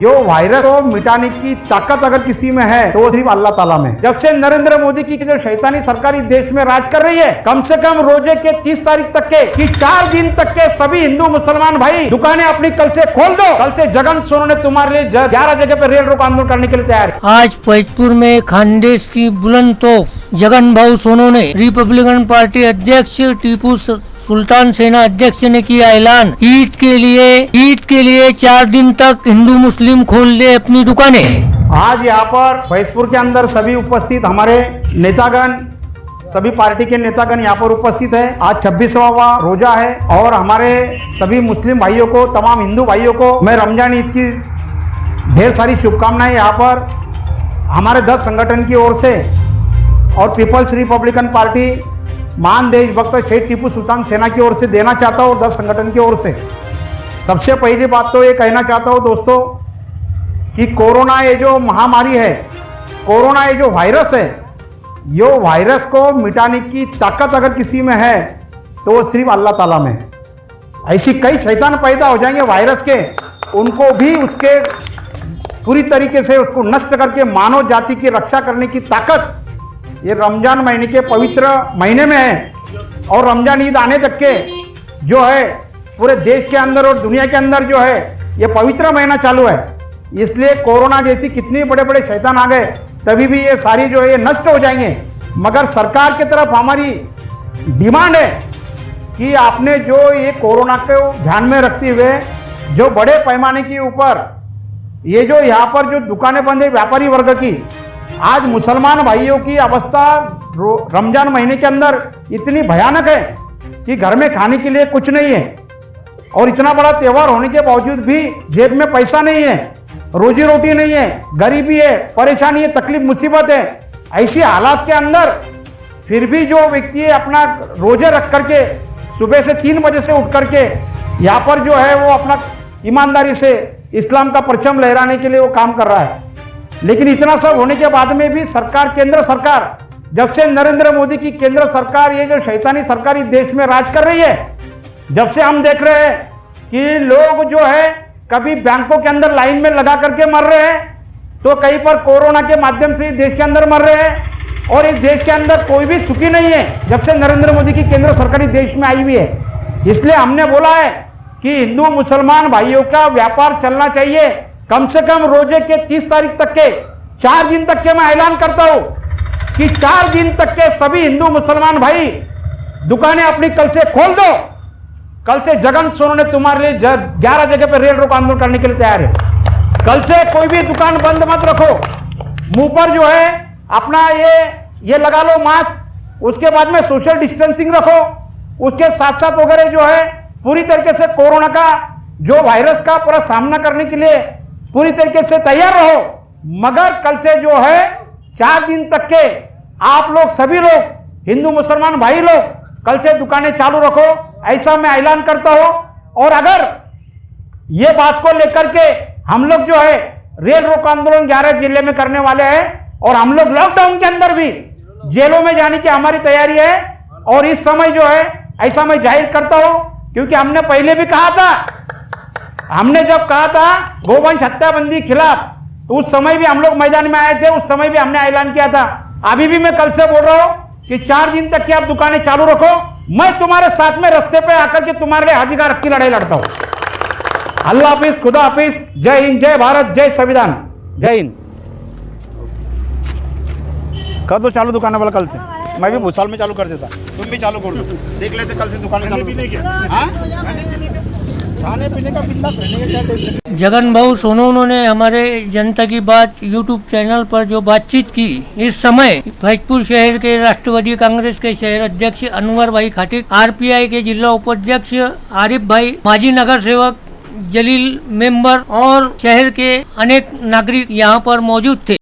यो virus को मिटाने की ताकत अगर किसी में है तो वो सिर्फ अल्लाह ताला में। जब से नरेंद्र मोदी की जो शैतानी सरकार इस देश में राज कर रही है, कम से कम रोजे के 30 तारीख तक के कि 4 दिन तक के सभी हिंदू मुसलमान भाई दुकानें अपनी कल से खोल दो। कल से जगन सोनू ने तुम्हारे लिए 11 जगह पे रेल रोको आंदोलन करने के लिए तैयार है। आज फैजपुर में खानदेश की बुलंद तोप जगन भाऊ सोनू ने रिपब्लिकन पार्टी अध्यक्ष टीपू सुल्तान सेना अध्यक्ष ने किया ऐलान, ईद के लिए 4 दिन तक हिंदू मुस्लिम खोल दे अपनी दुकानें। आज यहाँ पर फैजपुर के अंदर सभी उपस्थित हमारे नेतागण, सभी पार्टी के नेतागण यहाँ पर उपस्थित है। आज 26वां रोजा है और हमारे सभी मुस्लिम भाइयों को, तमाम हिंदू भाइयों को मैं रमजान ईद की ढेर सारी शुभकामनाएं यहाँ पर हमारे 10 संगठन की ओर से और पीपल्स रिपब्लिकन पार्टी महान देशभक्त शहीद टीपू सुल्तान सेना की ओर से देना चाहता हूँ और 10 संगठन की ओर से। सबसे पहली बात तो ये कहना चाहता हूँ दोस्तों कि कोरोना ये जो महामारी है, कोरोना ये जो वायरस है, यो वायरस को मिटाने की ताकत अगर किसी में है तो वो सिर्फ अल्लाह ताला में है। ऐसी कई शैतान पैदा हो जाएंगे वायरस के, उनको भी उसके पूरी तरीके से उसको नष्ट करके मानव जाति की रक्षा करने की ताकत ये रमजान महीने के पवित्र महीने में है। और रमजान ईद आने तक के जो है पूरे देश के अंदर और दुनिया के अंदर जो है ये पवित्र महीना चालू है। इसलिए कोरोना जैसी कितनी बड़े बड़े शैतान आ गए तभी भी ये सारी जो है ये नष्ट हो जाएंगे। मगर सरकार की तरफ हमारी डिमांड है कि आपने जो ये कोरोना को ध्यान में रखते हुए जो बड़े पैमाने के ऊपर ये जो यहाँ पर जो दुकानें बंद है व्यापारी वर्ग की, आज मुसलमान भाइयों की अवस्था रमजान महीने के अंदर इतनी भयानक है कि घर में खाने के लिए कुछ नहीं है और इतना बड़ा त्यौहार होने के बावजूद भी जेब में पैसा नहीं है, रोजी रोटी नहीं है, गरीबी है, परेशानी है, तकलीफ मुसीबत है। ऐसी हालात के अंदर फिर भी जो व्यक्ति अपना रोजे रख करके सुबह से 3 बजे से उठ करके यहाँ पर जो है वो अपना ईमानदारी से इस्लाम का परचम लहराने के लिए वो काम कर रहा है। लेकिन इतना सब होने के बाद में भी सरकार, केंद्र सरकार, जब से नरेंद्र मोदी की केंद्र सरकार ये जो शैतानी सरकार इस देश में राज कर रही है, जब से हम देख रहे हैं कि लोग जो है कभी बैंकों के अंदर लाइन में लगा करके मर रहे हैं तो कहीं पर कोरोना के माध्यम से इस देश के अंदर मर रहे हैं और इस देश के अंदर कोई भी सुखी नहीं है जब से नरेंद्र मोदी की केंद्र सरकार इस देश में आई हुई है। इसलिए हमने बोला है कि हिंदू मुसलमान भाइयों का व्यापार चलना चाहिए। कम से कम रोजे के 30 तारीख तक के 4 दिन तक के मैं ऐलान करता हूँ कि 4 दिन तक के सभी हिंदू मुसलमान भाई दुकानें अपनी कल से खोल दो। कल से जगन सोनू ने तुम्हारे लिए 11 जगह पे रेल रोको आंदोलन करने के लिए तैयार है। कल से कोई भी दुकान बंद मत रखो, मुंह पर जो है अपना ये लगा लो मास्क, उसके बाद में सोशल डिस्टेंसिंग रखो, उसके साथ साथ वगैरह जो है पूरी तरीके से कोरोना का जो वायरस का पूरा सामना करने के लिए पूरी तरीके से तैयार रहो। मगर कल से जो है 4 दिन तक के आप लोग सभी लोग हिंदू मुसलमान भाई लोग कल से दुकानें चालू रखो, ऐसा मैं ऐलान करता हूं। और अगर ये बात को लेकर के हम लोग जो है रेल रोको आंदोलन 11 जिले में करने वाले हैं और हम लोग लॉकडाउन के अंदर भी जेलों में जाने की हमारी तैयारी है। और इस समय जो है ऐसा मैं जाहिर करता हूं क्योंकि हमने पहले भी कहा था, हमने जब कहा था गोवंश हत्याबंदी खिलाफ तो उस समय भी हम लोग मैदान में आए थे, उस समय भी हमने ऐलान किया था। अभी भी मैं कल से बोल रहा हूं कि 4 दिन तक की आप दुकानें चालू रखो, मैं तुम्हारे साथ में रास्ते पे आकर के तुम्हारे लिए अधिकार की लड़ाई लड़ता हूं। अल्लाह हाफिज, खुदा हाफिज, जय हिंद, जय भारत, जय संविधान, जय हिंद। कर दो चालू दुकानें वाला कल से, मैं भी भूसाल में चालू कर देता, तुम भी चालू कर दो, देख लेते कल से दुकानें चालू। खाने पीने का बिल्ला रहने का क्या टेंशन। जगन भाऊ सोनू ने हमारे जनता की बात यूट्यूब चैनल पर जो बातचीत की, इस समय फैजपुर शहर के राष्ट्रवादी कांग्रेस के शहर अध्यक्ष अनवर भाई खाटिक, आरपीआई के जिला उपाध्यक्ष आरिफ भाई, माजी नगर सेवक जलील मेंबर और शहर के अनेक नागरिक यहाँ पर मौजूद थे।